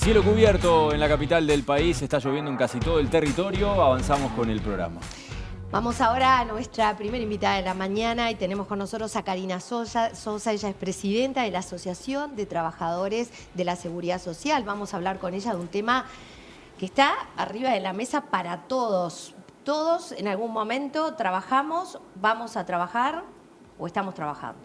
Cielo cubierto en la capital del país, está lloviendo en casi todo el territorio. Avanzamos con el programa. Vamos ahora a nuestra primera invitada de la mañana y tenemos con nosotros a Karina Sosa. Ella es presidenta de la Asociación de Trabajadores de la Seguridad Social. Vamos a hablar con ella de un tema que está arriba de la mesa para todos. Todos en algún momento trabajamos, vamos a trabajar o estamos trabajando.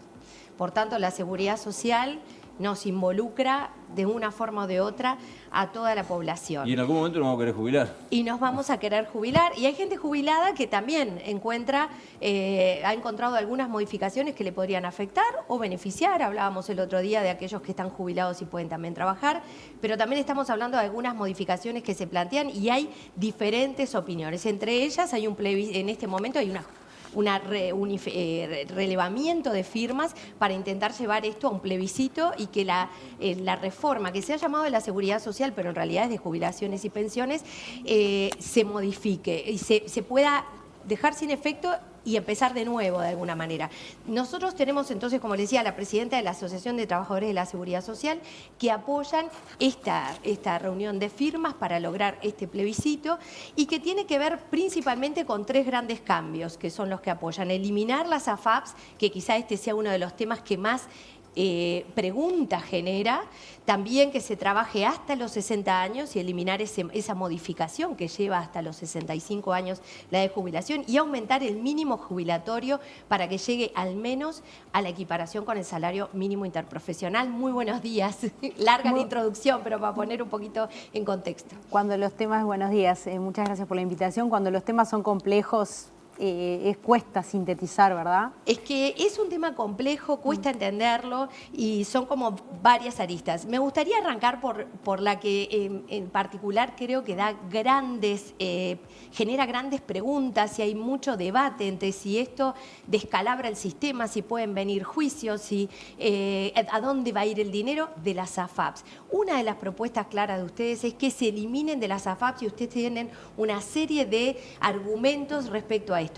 Por tanto, la seguridad social nos involucra de una forma o de otra a toda la población. Y en algún momento nos vamos a querer jubilar. Y nos vamos a querer jubilar. Y hay gente jubilada que también ha encontrado algunas modificaciones que le podrían afectar o beneficiar. Hablábamos el otro día de aquellos que están jubilados y pueden también trabajar. Pero también estamos hablando de algunas modificaciones que se plantean y hay diferentes opiniones. Entre ellas hay en este momento hay un relevamiento de firmas para intentar llevar esto a un plebiscito y que la reforma que se ha llamado de la seguridad social, pero en realidad es de jubilaciones y pensiones, se modifique y se pueda dejar sin efecto y empezar de nuevo de alguna manera. Nosotros tenemos entonces, como les decía, la presidenta de la Asociación de Trabajadores de la Seguridad Social que apoyan esta reunión de firmas para lograr este plebiscito y que tiene que ver principalmente con tres grandes cambios que son los que apoyan. Eliminar las AFAPs, que quizá este sea uno de los temas que más pregunta genera, también que se trabaje hasta los 60 años y eliminar esa modificación que lleva hasta los 65 años la de jubilación y aumentar el mínimo jubilatorio para que llegue al menos a la equiparación con el salario mínimo interprofesional. Muy buenos días. Larga la introducción, pero para poner un poquito en contexto. Buenos días, muchas gracias por la invitación. Cuando los temas son complejos, cuesta sintetizar, ¿verdad? Es que es un tema complejo, cuesta entenderlo y son como varias aristas. Me gustaría arrancar por la que en particular creo que genera grandes preguntas y hay mucho debate entre si esto descalabra el sistema, si pueden venir juicios, a dónde va a ir el dinero de las AFAPs. Una de las propuestas claras de ustedes es que se eliminen de las AFAPs y ustedes tienen una serie de argumentos respecto a esto.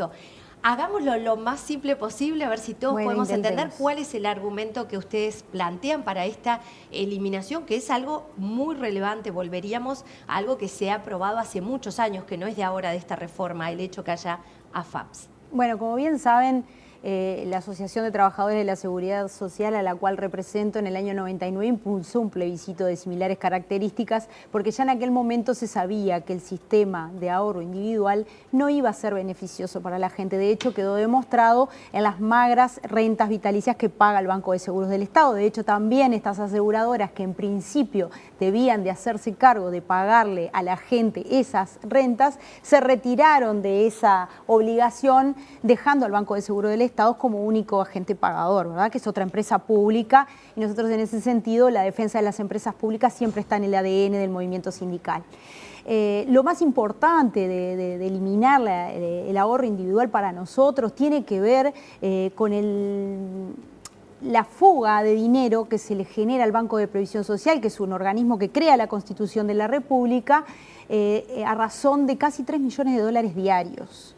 Hagámoslo lo más simple posible, a ver si todos podemos entender cuál es el argumento que ustedes plantean para esta eliminación, que es algo muy relevante. Volveríamos a algo que se ha aprobado hace muchos años, que no es de ahora de esta reforma, el hecho que haya AFAPs. Bueno, como bien saben, la Asociación de Trabajadores de la Seguridad Social, a la cual represento, en el año 99 impulsó un plebiscito de similares características porque ya en aquel momento se sabía que el sistema de ahorro individual no iba a ser beneficioso para la gente. De hecho, quedó demostrado en las magras rentas vitalicias que paga el Banco de Seguros del Estado. De hecho, también estas aseguradoras que en principio debían de hacerse cargo de pagarle a la gente esas rentas, se retiraron de esa obligación, dejando al Banco de Seguros del Estado como único agente pagador, ¿verdad? Que es otra empresa pública y nosotros en ese sentido la defensa de las empresas públicas siempre está en el ADN del movimiento sindical. Lo más importante de eliminar el ahorro individual para nosotros tiene que ver con la fuga de dinero que se le genera al Banco de Previsión Social, que es un organismo que crea la Constitución de la República, a razón de casi 3 millones de dólares diarios.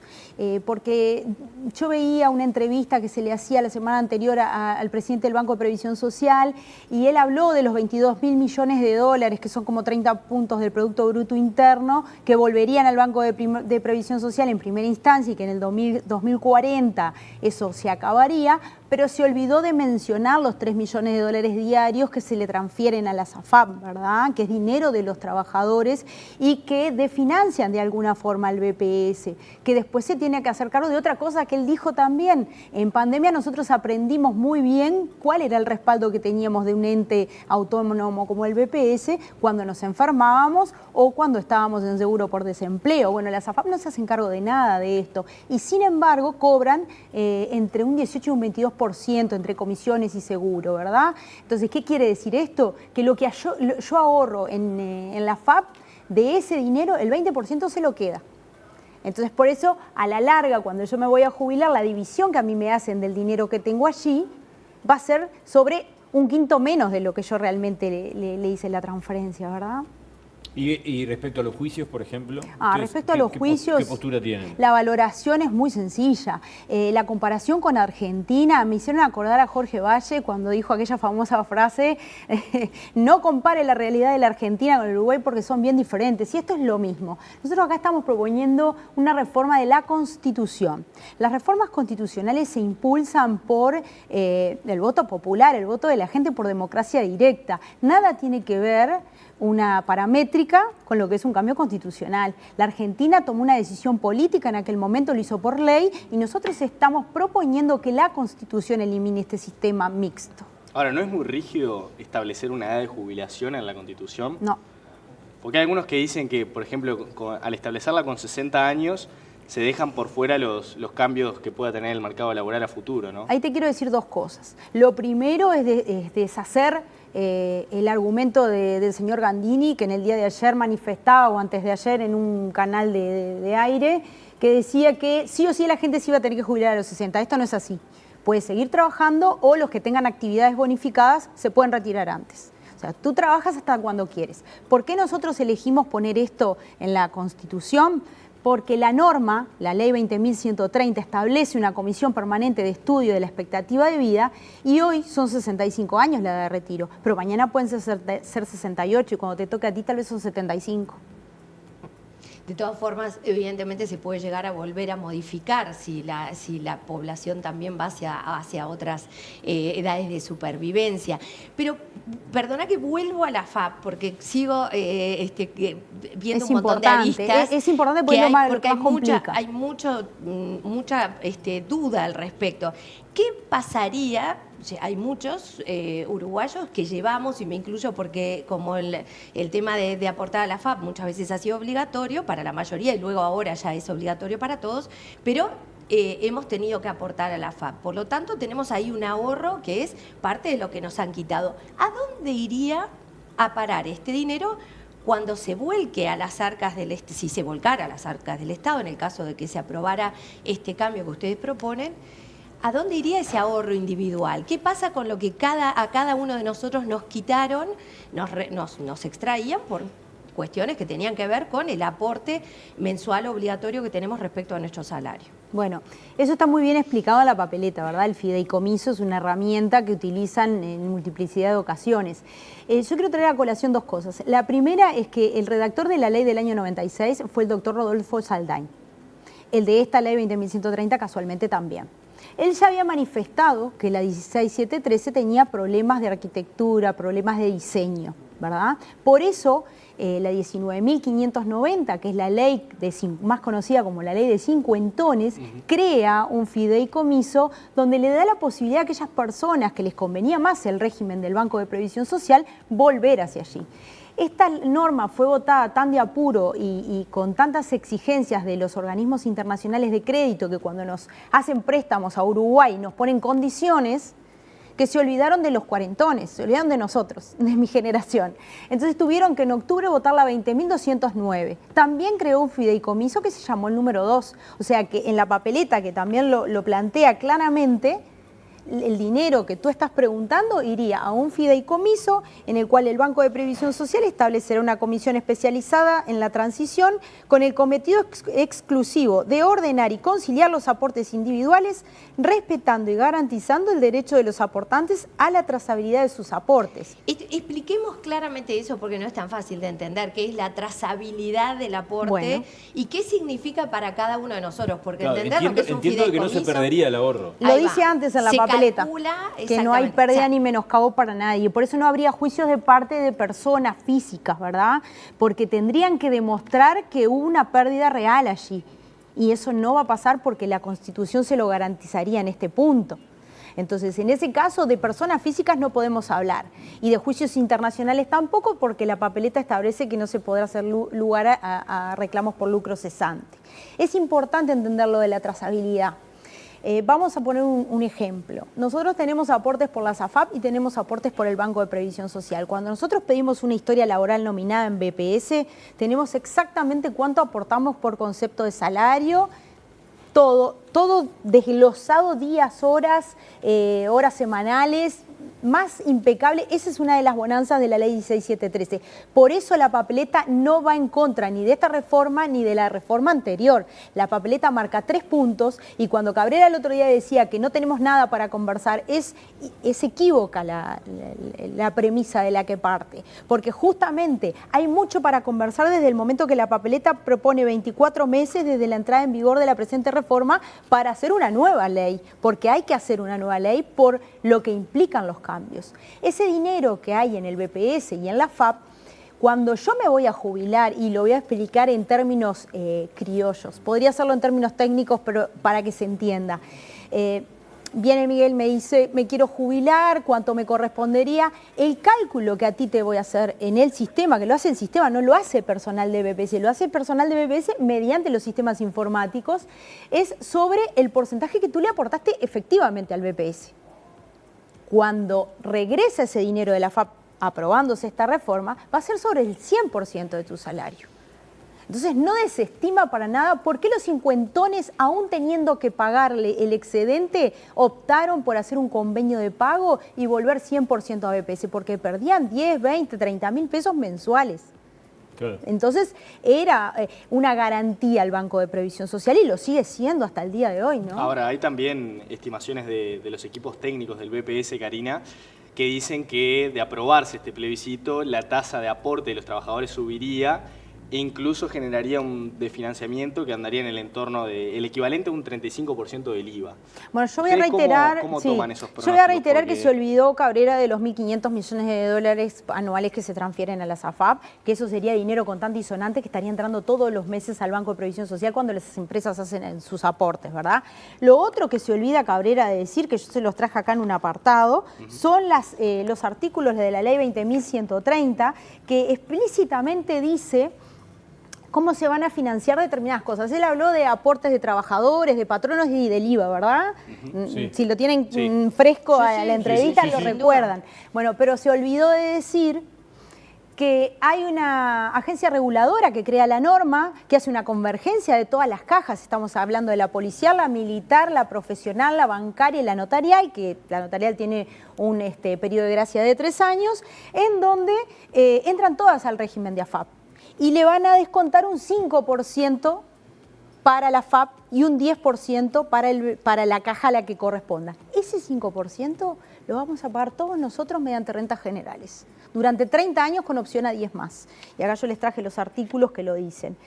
Porque yo veía una entrevista que se le hacía la semana anterior al presidente del Banco de Previsión Social y él habló de los 22.000 millones de dólares, que son como 30 puntos del Producto Bruto Interno, que volverían al Banco de Previsión Social en primera instancia y que en el 2040 eso se acabaría, pero se olvidó de mencionar los 3 millones de dólares diarios que se le transfieren a las AFAP, ¿verdad? Que es dinero de los trabajadores y que desfinancian de alguna forma al BPS, que después se tiene que hacer cargo de otra cosa que él dijo también. En pandemia nosotros aprendimos muy bien cuál era el respaldo que teníamos de un ente autónomo como el BPS cuando nos enfermábamos o cuando estábamos en seguro por desempleo. Bueno, las AFAP no se hacen cargo de nada de esto y sin embargo cobran entre un 18 y un 22% entre comisiones y seguro, ¿verdad? Entonces, ¿qué quiere decir esto? Que lo que yo ahorro en la AFAP, de ese dinero el 20% se lo queda. Entonces, por eso, a la larga, cuando yo me voy a jubilar, la división que a mí me hacen del dinero que tengo allí va a ser sobre un quinto menos de lo que yo realmente le hice la transferencia, ¿verdad? Y respecto a los juicios, por ejemplo, respecto a los juicios, ¿qué postura tienen? La valoración es muy sencilla. La comparación con Argentina me hicieron acordar a Jorge Valle cuando dijo aquella famosa frase, no compare la realidad de la Argentina con el Uruguay porque son bien diferentes. Y esto es lo mismo. Nosotros acá estamos proponiendo una reforma de la Constitución. Las reformas constitucionales se impulsan por el voto popular, el voto de la gente por democracia directa. Nada tiene que ver una paramétrica con lo que es un cambio constitucional. La Argentina tomó una decisión política en aquel momento, lo hizo por ley, y nosotros estamos proponiendo que la Constitución elimine este sistema mixto. Ahora, ¿no es muy rígido establecer una edad de jubilación en la Constitución? No. Porque hay algunos que dicen que, por ejemplo, al establecerla con 60 años, se dejan por fuera los cambios que pueda tener el mercado laboral a futuro, ¿no? Ahí te quiero decir dos cosas. Lo primero es deshacer el argumento del señor Gandini, que en el día de ayer manifestaba, o antes de ayer, en un canal de aire, que decía que sí o sí la gente se iba a tener que jubilar a los 60. Esto no es así. Puedes seguir trabajando o los que tengan actividades bonificadas se pueden retirar antes. O sea, tú trabajas hasta cuando quieres. ¿Por qué nosotros elegimos poner esto en la Constitución? Porque la norma, la ley 20.130, establece una comisión permanente de estudio de la expectativa de vida y hoy son 65 años la edad de retiro, pero mañana pueden ser 68 y cuando te toque a ti tal vez son 75. De todas formas, evidentemente se puede llegar a volver a modificar si la población también va hacia otras edades de supervivencia. Pero perdona que vuelvo a la FAP, porque sigo viendo un montón de aristas. Es importante porque hay mucha duda al respecto. ¿Qué pasaría? Hay muchos uruguayos que llevamos, y me incluyo porque como el tema de aportar a la FAP muchas veces ha sido obligatorio para la mayoría y luego ahora ya es obligatorio para todos, pero hemos tenido que aportar a la FAP. Por lo tanto, tenemos ahí un ahorro que es parte de lo que nos han quitado. ¿A dónde iría a parar este dinero cuando se vuelque a las arcas del si se volcara a las arcas del Estado, en el caso de que se aprobara este cambio que ustedes proponen? ¿A dónde iría ese ahorro individual? ¿Qué pasa con lo que a cada uno de nosotros nos quitaron, nos extraían por cuestiones que tenían que ver con el aporte mensual obligatorio que tenemos respecto a nuestro salario? Bueno, eso está muy bien explicado en la papeleta, ¿verdad? El fideicomiso es una herramienta que utilizan en multiplicidad de ocasiones. Yo quiero traer a colación dos cosas. La primera es que el redactor de la ley del año 96 fue el doctor Rodolfo Saldain. El de esta ley 20.130 casualmente también. Él ya había manifestado que la 16713 tenía problemas de arquitectura, problemas de diseño, ¿verdad? Por eso la 19.590, que es la ley más conocida como la ley de cincuentones, crea un fideicomiso donde le da la posibilidad a aquellas personas que les convenía más el régimen del Banco de Previsión Social volver hacia allí. Esta norma fue votada tan de apuro y con tantas exigencias de los organismos internacionales de crédito que cuando nos hacen préstamos a Uruguay nos ponen condiciones, que se olvidaron de los cuarentones, se olvidaron de nosotros, de mi generación. Entonces tuvieron que en octubre votar la 20.209. También creó un fideicomiso que se llamó el número 2. O sea que en la papeleta, que también lo plantea claramente, el dinero que tú estás preguntando iría a un fideicomiso en el cual el Banco de Previsión Social establecerá una comisión especializada en la transición con el cometido exclusivo de ordenar y conciliar los aportes individuales, respetando y garantizando el derecho de los aportantes a la trazabilidad de sus aportes. Expliquemos claramente eso porque no es tan fácil de entender, qué es la trazabilidad del aporte y qué significa para cada uno de nosotros, porque claro, entender lo que es un fideicomiso... que no se perdería el ahorro. Lo dice antes en la papeleta, que no hay pérdida ni menoscabo para nadie. Por eso no habría juicios de parte de personas físicas, ¿verdad? Porque tendrían que demostrar que hubo una pérdida real allí. Y eso no va a pasar porque la Constitución se lo garantizaría en este punto. Entonces, en ese caso, de personas físicas no podemos hablar. Y de juicios internacionales tampoco, porque la papeleta establece que no se podrá hacer lugar a reclamos por lucro cesante. Es importante entender lo de la trazabilidad. Vamos a poner un ejemplo. Nosotros tenemos aportes por la SAFAP y tenemos aportes por el Banco de Previsión Social. Cuando nosotros pedimos una historia laboral nominada en BPS, tenemos exactamente cuánto aportamos por concepto de salario, todo desglosado, días, horas, horas semanales, más impecable. Esa es una de las bonanzas de la ley 16713. Por eso la papeleta no va en contra ni de esta reforma ni de la reforma anterior. La papeleta marca 3 puntos y cuando Cabrera el otro día decía que no tenemos nada para conversar, es equívoca la premisa de la que parte. Porque justamente hay mucho para conversar desde el momento que la papeleta propone 24 meses desde la entrada en vigor de la presente reforma para hacer una nueva ley, porque hay que hacer una nueva ley por lo que implican los cambios. Ese dinero que hay en el BPS y en la FAP, cuando yo me voy a jubilar, y lo voy a explicar en términos criollos, podría hacerlo en términos técnicos, pero para que se entienda. Viene Miguel, me dice, me quiero jubilar, ¿cuánto me correspondería? El cálculo que a ti te voy a hacer en el sistema, que lo hace el sistema, no lo hace personal de BPS, lo hace personal de BPS mediante los sistemas informáticos, es sobre el porcentaje que tú le aportaste efectivamente al BPS. Cuando regresa ese dinero de la FAP, aprobándose esta reforma, va a ser sobre el 100% de tu salario. Entonces no desestima para nada por qué los cincuentones, aún teniendo que pagarle el excedente, optaron por hacer un convenio de pago y volver 100% a BPS, porque perdían 10, 20, 30 mil pesos mensuales. Claro. Entonces era una garantía al Banco de Previsión Social y lo sigue siendo hasta el día de hoy, ¿no? Ahora, hay también estimaciones de los equipos técnicos del BPS, Karina, que dicen que de aprobarse este plebiscito, la tasa de aporte de los trabajadores subiría e incluso generaría un desfinanciamiento que andaría en el entorno del equivalente a un 35% del IVA. Bueno, yo voy a reiterar, ¿Cómo toman esos pronósticos? Yo voy a reiterar que se olvidó Cabrera de los 1.500 millones de dólares anuales que se transfieren a la SAFAP, que eso sería dinero contante y sonante que estaría entrando todos los meses al Banco de Previsión Social cuando las empresas hacen sus aportes, ¿verdad? Lo otro que se olvida Cabrera de decir, que yo se los traje acá en un apartado, son los artículos de la ley 20.130 que explícitamente dice cómo se van a financiar determinadas cosas. Él habló de aportes de trabajadores, de patronos y del IVA, ¿verdad? Sí. Si lo tienen fresco a la entrevista, lo recuerdan. Bueno, pero se olvidó de decir que hay una agencia reguladora que crea la norma, que hace una convergencia de todas las cajas. Estamos hablando de la policial, la militar, la profesional, la bancaria y la notarial, que la notarial tiene un periodo de gracia de 3 años, en donde entran todas al régimen de AFAP. Y le van a descontar un 5% para la FAP y un 10% para la caja a la que corresponda. Ese 5% lo vamos a pagar todos nosotros mediante rentas generales, durante 30 años con opción a 10 más. Y acá yo les traje los artículos que lo dicen.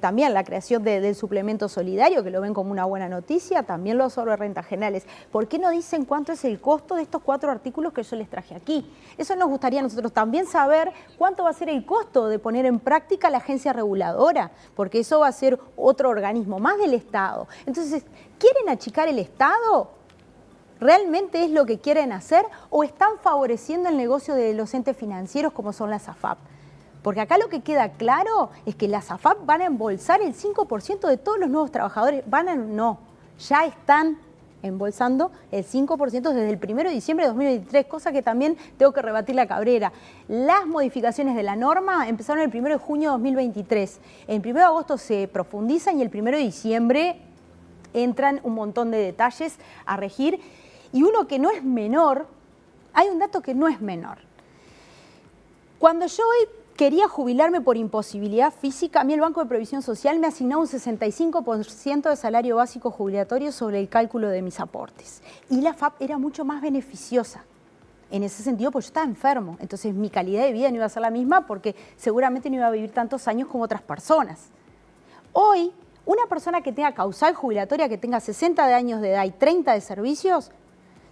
También la creación del suplemento solidario, que lo ven como una buena noticia, también lo sobre rentas generales. ¿Por qué no dicen cuánto es el costo de estos 4 artículos que yo les traje aquí? Eso nos gustaría a nosotros también saber cuánto va a ser el costo de poner en práctica la agencia reguladora, porque eso va a ser otro organismo más del Estado. Entonces, ¿quieren achicar el Estado? ¿Realmente es lo que quieren hacer o están favoreciendo el negocio de los entes financieros como son las AFAP? Porque acá lo que queda claro es que las AFAP van a embolsar el 5% de todos los nuevos trabajadores. Ya están embolsando el 5% desde el 1 de diciembre de 2023, cosa que también tengo que rebatir la Cabrera. Las modificaciones de la norma empezaron el 1 de junio de 2023. El 1 de agosto se profundizan y el 1 de diciembre entran un montón de detalles a regir. Y uno que no es menor, hay un dato que no es menor. Cuando yo hoy quería jubilarme por imposibilidad física, a mí el Banco de Previsión Social me asignó un 65% de salario básico jubilatorio sobre el cálculo de mis aportes. Y la FAP era mucho más beneficiosa en ese sentido, porque yo estaba enfermo. Entonces mi calidad de vida no iba a ser la misma porque seguramente no iba a vivir tantos años como otras personas. Hoy, una persona que tenga causal jubilatoria, que tenga 60 años de edad y 30 de servicios,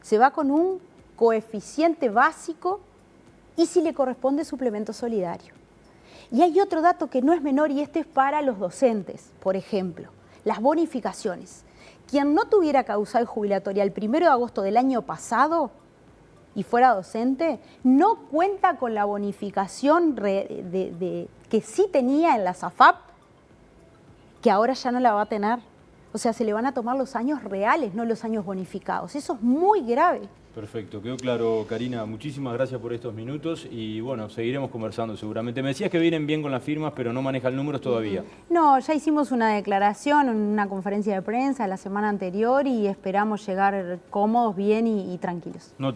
se va con un coeficiente básico y si le corresponde suplemento solidario. Y hay otro dato que no es menor y este es para los docentes, por ejemplo, las bonificaciones. Quien no tuviera causal jubilatoria el 1 de agosto del año pasado y fuera docente, no cuenta con la bonificación que sí tenía en la SAFAP, que ahora ya no la va a tener. O sea, se le van a tomar los años reales, no los años bonificados. Eso es muy grave. Perfecto, quedó claro, Karina. Muchísimas gracias por estos minutos y bueno, seguiremos conversando seguramente. Me decías que vienen bien con las firmas, pero no manejan números todavía. No, ya hicimos una declaración, una conferencia de prensa la semana anterior y esperamos llegar cómodos, bien y tranquilos. Notable.